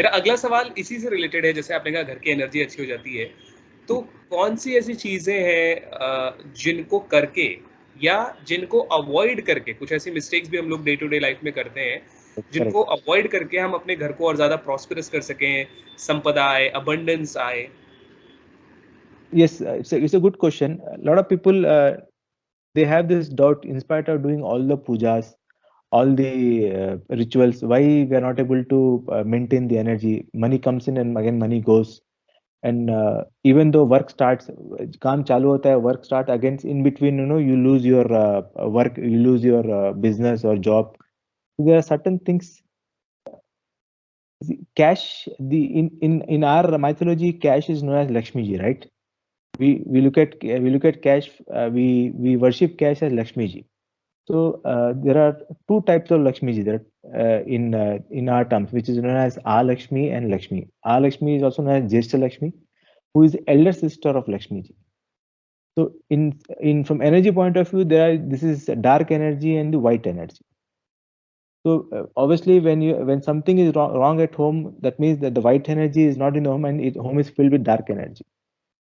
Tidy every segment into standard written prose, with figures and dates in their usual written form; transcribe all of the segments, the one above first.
मेरा अगला सवाल इसी से रिलेटेड है, जैसे आपने कहा घर की एनर्जी अच्छी हो जाती है, तो कौन सी ऐसी चीजें हैं जिनको करके या जिनको अवॉइड करके, कुछ ऐसी मिस्टेक्स भी हम लोग डे टू डे लाइफ में करते हैं जिनको करेक्ट. अवॉइड करके हम अपने घर को और ज्यादा प्रॉस्पेरस कर सकें, संपदा आए, अबंडेंस आए? Yes, it's a good question. A lot of people they have this doubt in spite of doing all the pujas, all the rituals. Why we are not able to maintain the energy? Money comes in and again money goes. And even though work starts, काम चालू होता है, work start again. In between, you lose your work, you lose your business or job. There are certain things. Cash, in our mythology, cash is known as Lakshmi ji, right? We look at cash, we worship cash as Lakshmi ji. So there are two types of Lakshmi ji there in our terms, which is known as A Lakshmi and Lakshmi. A Lakshmi is also known as Jyeshta Lakshmi, who is the elder sister of Lakshmi ji. So in from energy point of view, this is dark energy and the white energy. So obviously, when something is wrong at home, that means that the white energy is not in the home, and home is filled with dark energy.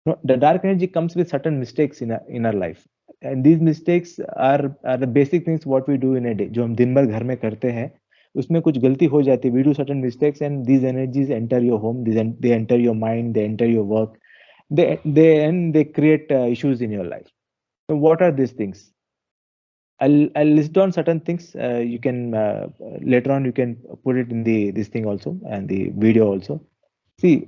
No, the dark energy comes with certain mistakes in our life, and these mistakes are the basic things what we do in a day. जो हम दिन भर घर में करते हैं, उसमें कुछ गलती हो जाती है. We do certain mistakes, and these energies enter your home. They enter your mind. They enter your work. They create issues in your life. So what are these things? I'll list down certain things. You can later on you can put it in this thing also and the video also. See,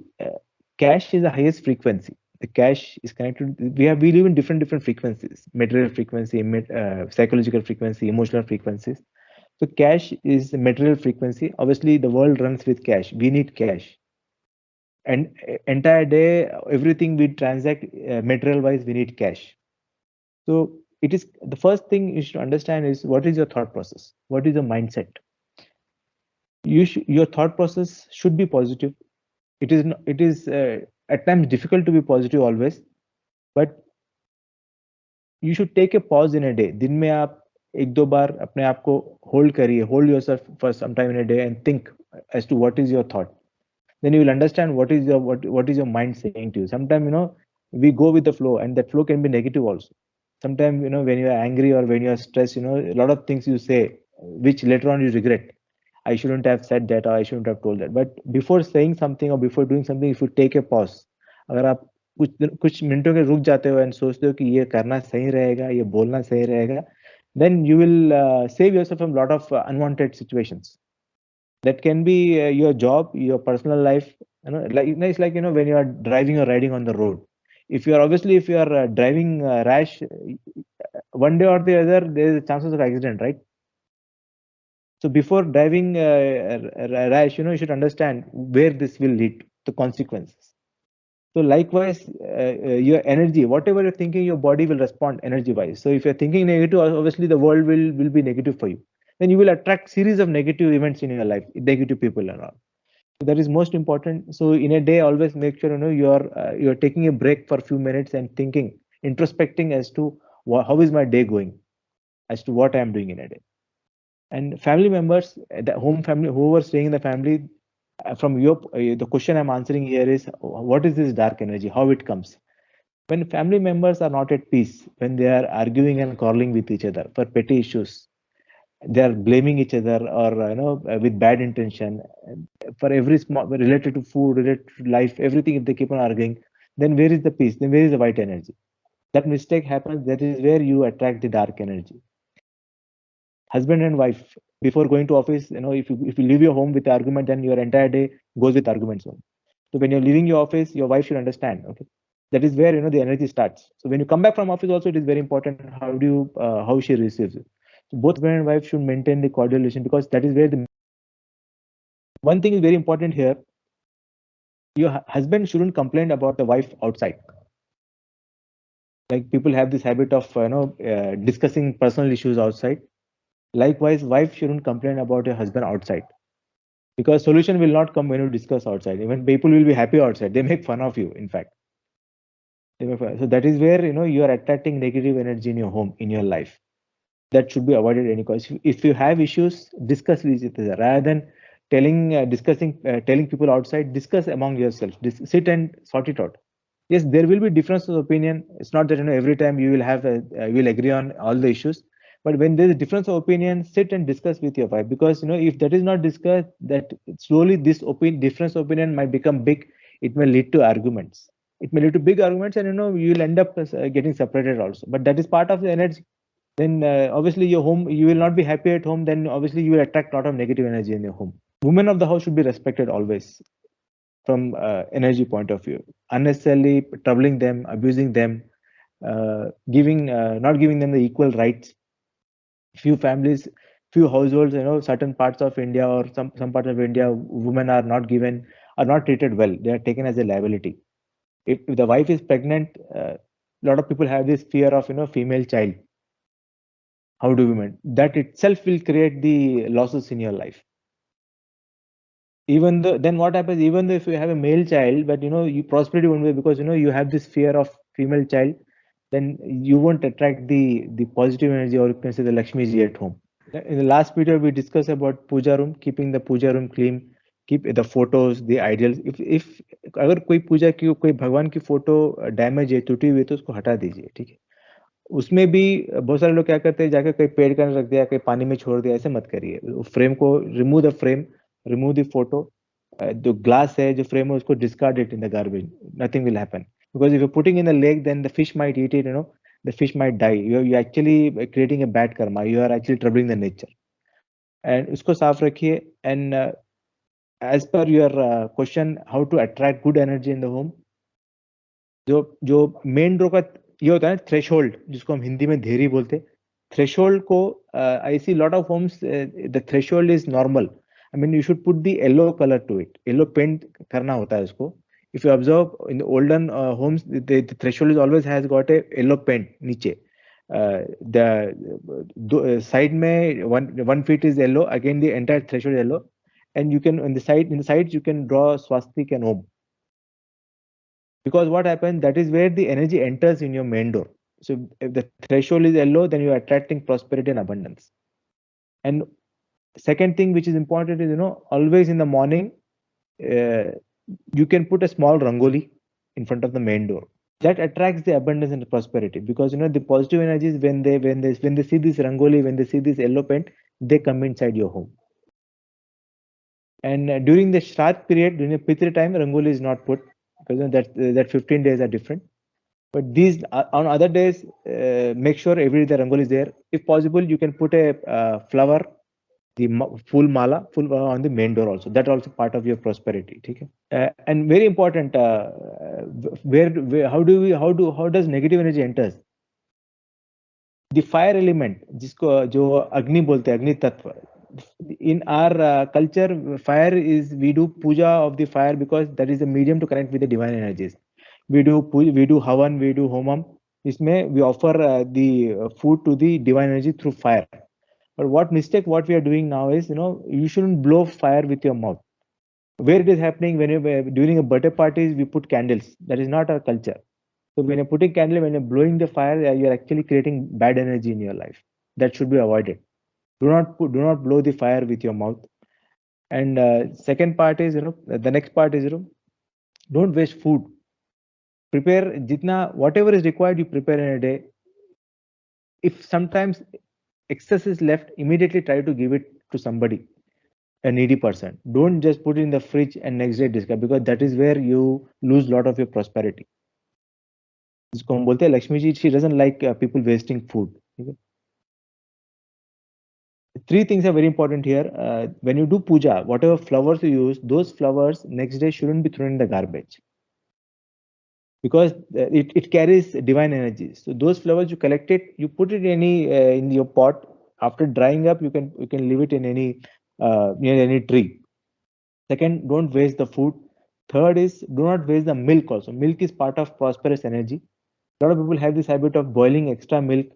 cash is the highest frequency. The cash is connected. We live in different frequencies: material frequency, psychological frequency, emotional frequencies. So cash is the material frequency. Obviously, the world runs with cash. We need cash, and entire day, everything we transact material wise, we need cash. So it is the first thing you should understand is what is your thought process, what is your mindset. Your thought process should be positive. It is at times difficult to be positive always, but you should take a pause in a day. दिन में आप एक दो बार अपने आप को hold करिए, hold yourself for some time in a day and think as to what is your thought. Then you will understand what is your mind saying to you. Sometimes we go with the flow, and that flow can be negative also. Sometimes when you are angry or when you are stressed, a lot of things you say which later on you regret. I shouldn't have said that, or I shouldn't have told that. But before saying something or before doing something, if you take a pause, अगर आप कुछ मिनटों के रुक जाते हो and सोचते हो कि ये करना सही रहेगा, ये बोलना सही रहेगा, then you will save yourself from a lot of unwanted situations. That can be your job, your personal life. It's like when you are driving or riding on the road. If you are driving rash, one day or the other, there is a chances of accident, right? So before driving rash, you should understand where this will lead to consequences. So likewise, your energy, whatever you're thinking, your body will respond energy-wise. So if you're thinking negative, obviously the world will be negative for you. Then you will attract series of negative events in your life, negative people and all. So that is most important. So in a day, always make sure you're taking a break for a few minutes and thinking, introspecting as to how is my day going, as to what I am doing in a day. And family members, the home family, whoever staying in the family, from the question I'm answering here is what is this dark energy? How it comes? When family members are not at peace, when they are arguing and quarreling with each other for petty issues, they are blaming each other or with bad intention for every small related to food, related to life, everything. If they keep on arguing, then where is the peace? Then where is the white energy? That mistake happens. That is where you attract the dark energy. Husband and wife, before going to office, if you leave your home with argument, then your entire day goes with arguments only. So when you're leaving your office, your wife should understand. Okay, that is where the energy starts. So when you come back from office, also it is very important how she receives it. So both husband and wife should maintain the cordial relation, because that is where the one thing is very important here. Your husband shouldn't complain about the wife outside. Like people have this habit of discussing personal issues outside. Likewise, wife shouldn't complain about your husband outside, because solution will not come when you discuss outside. Even people will be happy outside. They make fun of you. In fact, so that is where you are attracting negative energy in your home, in your life. That should be avoided any cost. If you have issues, discuss with each other rather than telling people outside, discuss among yourself, sit and sort it out. Yes, there will be difference of opinion. It's not that every time you will you will agree on all the issues, but when there is a difference of opinion, sit and discuss with your wife, because if that is not discussed, that slowly this difference of opinion might become big. It may lead to arguments. It may lead to big arguments, and you will end up getting separated also. But that is part of the energy. Then obviously your home, you will not be happy at home. Then obviously you will attract a lot of negative energy in your home. Women of the house should be respected always from energy point of view. Unnecessarily troubling them, abusing them, giving not giving them the equal rights. Few families, few households, certain parts of India or some parts of India, women are not treated well. They are taken as a liability. If the wife is pregnant, a lot of people have this fear of female child. How do women? That itself will create the losses in your life. Even though, then what happens, even though if you have a male child, but you prosperity won't be, because you have this fear of female child, then you won't attract the positive energy, or you can say the Lakshmi ji at home. In the last video we discussed about puja room, keeping the puja room clean, keep the photos, the ideals. If अगर कोई पूजा की कोई भगवान की photo damage है, टूटी हुई है, तो उसको हटा दीजिए, ठीक है। उसमें भी बहुत सारे लोग क्या करते हैं, जाकर कहीं पेड़ का रख दिया, कहीं पानी में छोड़ दिया, ऐसे मत करिए। फ्रेम को remove the frame, remove the photo, जो ग्लास है, जो फ्रेम है, उसको discard it in the garbage, nothing will happen. Because if you putting in the lake, then the fish might eat it, the fish might die. You actually creating a bad karma. You are actually troubling the nature. And उसको साफ रखिए. And as per your question, how to attract good energy in the home, जो जो main door का ये होता है threshold, जिसको हम हिंदी में धेरी बोलते हैं। थ्रेशोल्ड को I see lot of homes, the threshold is normal. I mean you should put the yellow colour to it, yellow paint करना होता है उसको। if you observe in the olden homes, the threshold is always has got a yellow paint niche. The side mein one feet is yellow, again the entire threshold is yellow, and you can in the sides you can draw swastik and om. Because what happens, that is where the energy enters in your main door. So if the threshold is yellow, then you are attracting prosperity and abundance. And second thing which is important is, always in the morning, you can put a small rangoli in front of the main door. That attracts the abundance and the prosperity, because the positive energies, when they see this rangoli, when they see this yellow paint, they come inside your home. And during the Shraddh period, during the Pitri time, rangoli is not put, because that 15 days are different. But these on other days, make sure every day the rangoli is there. If possible, you can put a flower, the full mala, full on the main door also. That also part of your prosperity. Okay? And very important, how does negative energy enters? The fire element, जिसको जो अग्नि बोलते हैं, अग्नि तत्व. In our culture, fire is, we do puja of the fire because that is the medium to connect with the divine energies. We do havan, we do homam. इसमें we offer the food to the divine energy through fire. But what we are doing now is, you shouldn't blow fire with your mouth. Where it is happening, during a birthday parties, we put candles. That is not our culture. So when you're putting candle, when you're blowing the fire, you're actually creating bad energy in your life. That should be avoided. Do not blow the fire with your mouth. And second part is, the next part is, don't waste food. Prepare jitna, whatever is required, you prepare in a day. If sometimes excess is left, immediately try to give it to somebody, a needy person. Don't just put it in the fridge and next day discard, because that is where you lose a lot of your prosperity. जिसको हम बोलते हैं Lakshmi ji, she doesn't like people wasting food. Okay? Three things are very important here. When you do puja, whatever flowers you use, those flowers next day shouldn't be thrown in the garbage, because it carries divine energy. So those flowers, you collect it, you put it in your pot. After drying up, you can leave it in any near any tree. Second, don't waste the food. Third is, do not waste the milk also. Milk is part of prosperous energy. A lot of people have this habit of boiling extra milk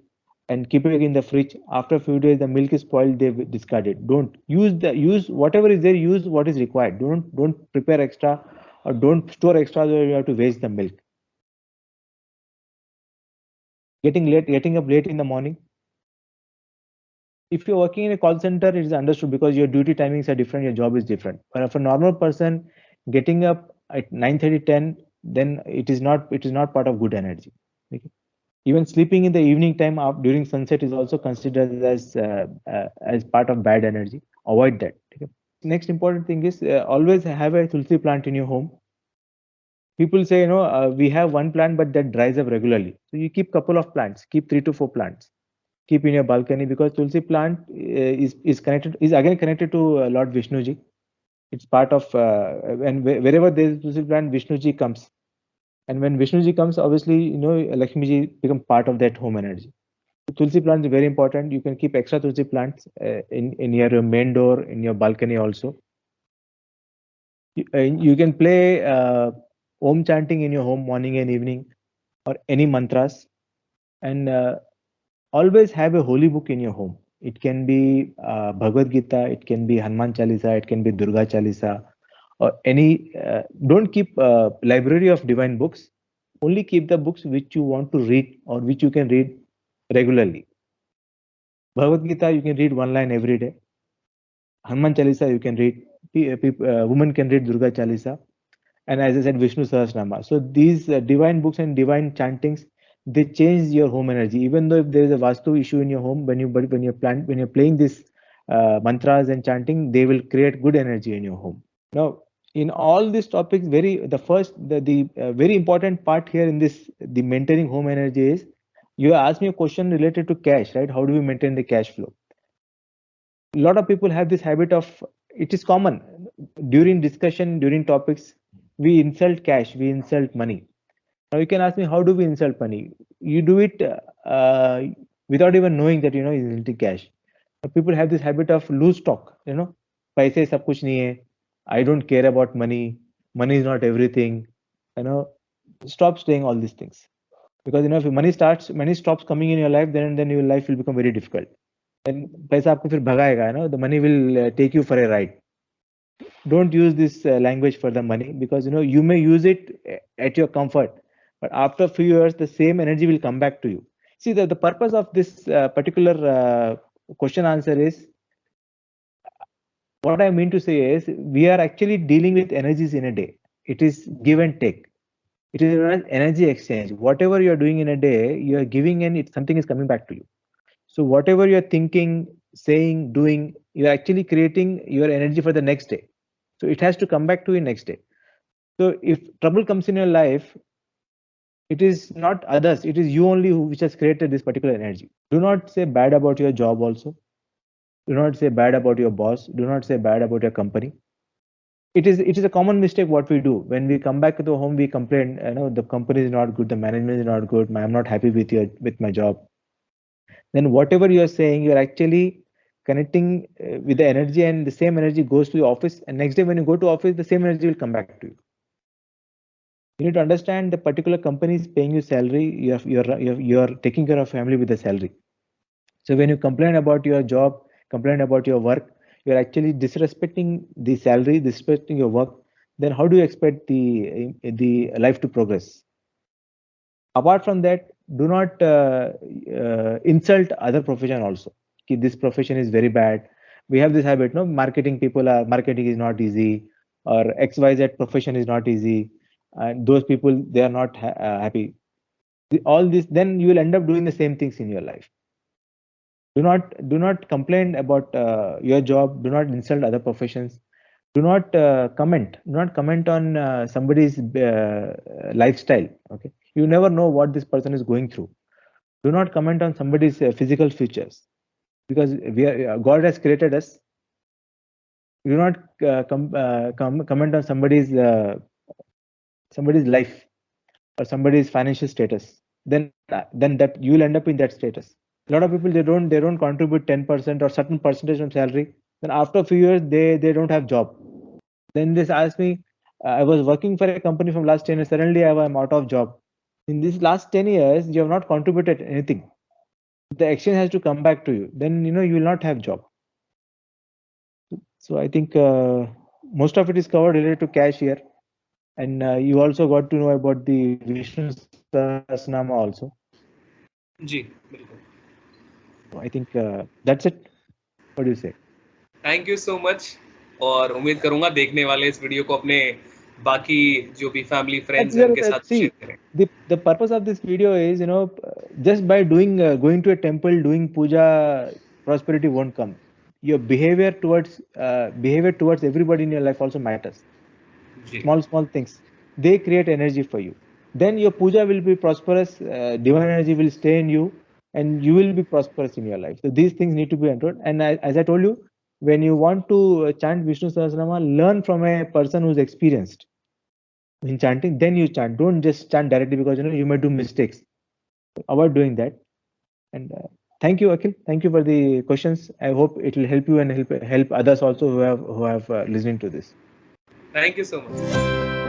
and keeping it in the fridge. After a few days, the milk is spoiled, they discard it. Don't use whatever is there, use what is required. Don't prepare extra, or don't store extra where you have to waste the milk. Getting up late in the morning. If you're working in a call center, it is understood because your duty timings are different, your job is different. But for a normal person, getting up at 9:30, 10, then it is not part of good energy. Okay? Even sleeping in the evening time during sunset is also considered as part of bad energy. Avoid that. Okay? Next important thing is always have a tulsi plant in your home. People say, we have one plant, but that dries up regularly. So you keep couple of plants, keep 3 to 4 plants, keep in your balcony, because tulsi plant is again connected to Lord Vishnuji. It's part of and wherever there is tulsi plant, Vishnuji comes. And when Vishnuji comes, obviously, Lakshmiji become part of that home energy. So tulsi plants are very important. You can keep extra tulsi plants in your main door, in your balcony also. You can play Om chanting in your home morning and evening, or any mantras. And always have a holy book in your home. It can be Bhagavad Gita, it can be Hanuman Chalisa, it can be Durga Chalisa, or any. Don't keep library of divine books. Only keep the books which you want to read or which you can read regularly. Bhagavad Gita, you can read one line every day. Hanuman Chalisa, you can read. Women can read Durga Chalisa, and as I said, Vishnu Sahasranama. So these divine books and divine chantings, they change your home energy. Even though if there is a vastu issue in your home, when you're playing this mantras and chanting, they will create good energy in your home. Now, in all these topics, the very important part here in this the maintaining home energy is, you asked me a question related to cash, right? How do we maintain the cash flow? A lot of people have this habit of, it is common during discussion, during topics, we insult cash, we insult money. Now you can ask me, how do we insult money? You do it without even knowing that you're insulting cash. People have this habit of loose talk, paise sab kuch nahi hai, I don't care about money, money is not everything, you know stop saying all these things. Because if money stops coming in your life, then your life will become very difficult. Then पैसा आपको फिर भगाएगा, the money will take you for a ride. Don't use this language for the money, because you may use it at your comfort, but after a few years the same energy will come back to you. See, the purpose of this particular question answer is, what I mean to say is, we are actually dealing with energies in a day. It is give and take. It is an energy exchange. Whatever you are doing in a day, you are giving, and something is coming back to you. So whatever you're thinking, saying, doing, you're actually creating your energy for the next day. So it has to come back to you next day. So if trouble comes in your life, it is not others, it is you only which has created this particular energy. Do not say bad about your job also. Do not say bad about your boss. Do not say bad about your company. It is a common mistake what we do. When we come back to the home, we complain, the company is not good, the management is not good, I'm not happy with my job. Then whatever you are saying, you are actually connecting with the energy, and the same energy goes to the office, and next day when you go to office, the same energy will come back to you. You need to understand, the particular company is paying you salary, you're taking care of family with the salary. So when you complain about your job, complain about your work, you're actually disrespecting the salary, disrespecting your work. Then how do you expect the life to progress? Apart from that, do not insult other profession also. This profession is very bad. We have this habit, no, marketing is not easy, or XYZ profession is not easy, and those people, they are not happy. All this, then you will end up doing the same things in your life. Do not complain about your job. Do not insult other professions. Do not comment on somebody's lifestyle. Okay, you never know what this person is going through. Do not comment on somebody's physical features, because God has created us. Do not comment on somebody's life, or somebody's financial status. Then that you will end up in that status. A lot of people, they don't contribute 10% or certain percentage of salary. Then after a few years, they don't have job. Then this asked me, I was working for a company from last 10 years, suddenly I'm out of job. In these last 10 years, you have not contributed anything. The exchange has to come back to you. Then you will not have job. So I think most of it is covered related to cash here. And you also got to know about the Vishnu Sahasranama also. जी, बिल्कुल। So I think that's it. What do you say? Thank you so much. और उम्मीद करूंगा देखने वाले इस video को अपने बाकी जो भी फैमिली फ्रेंड्स हैं उनके साथ See, शेयर करें। the purpose of this video is, just by doing going to a temple, doing puja, prosperity won't come. Your behavior towards everybody in your life also matters. जी, Small things, they create energy for you. Then your puja will be prosperous. Divine energy will stay in you, and you will be prosperous in your life. So these things need to be understood. And as I told you, when you want to chant Vishnu Sahasranama, learn from a person who's experienced in chanting, then you chant. Don't just chant directly, because you may do mistakes. Avoid doing that. And thank you, Akhil. Thank you for the questions. I hope it will help you and help others also who have listening to this. Thank you so much.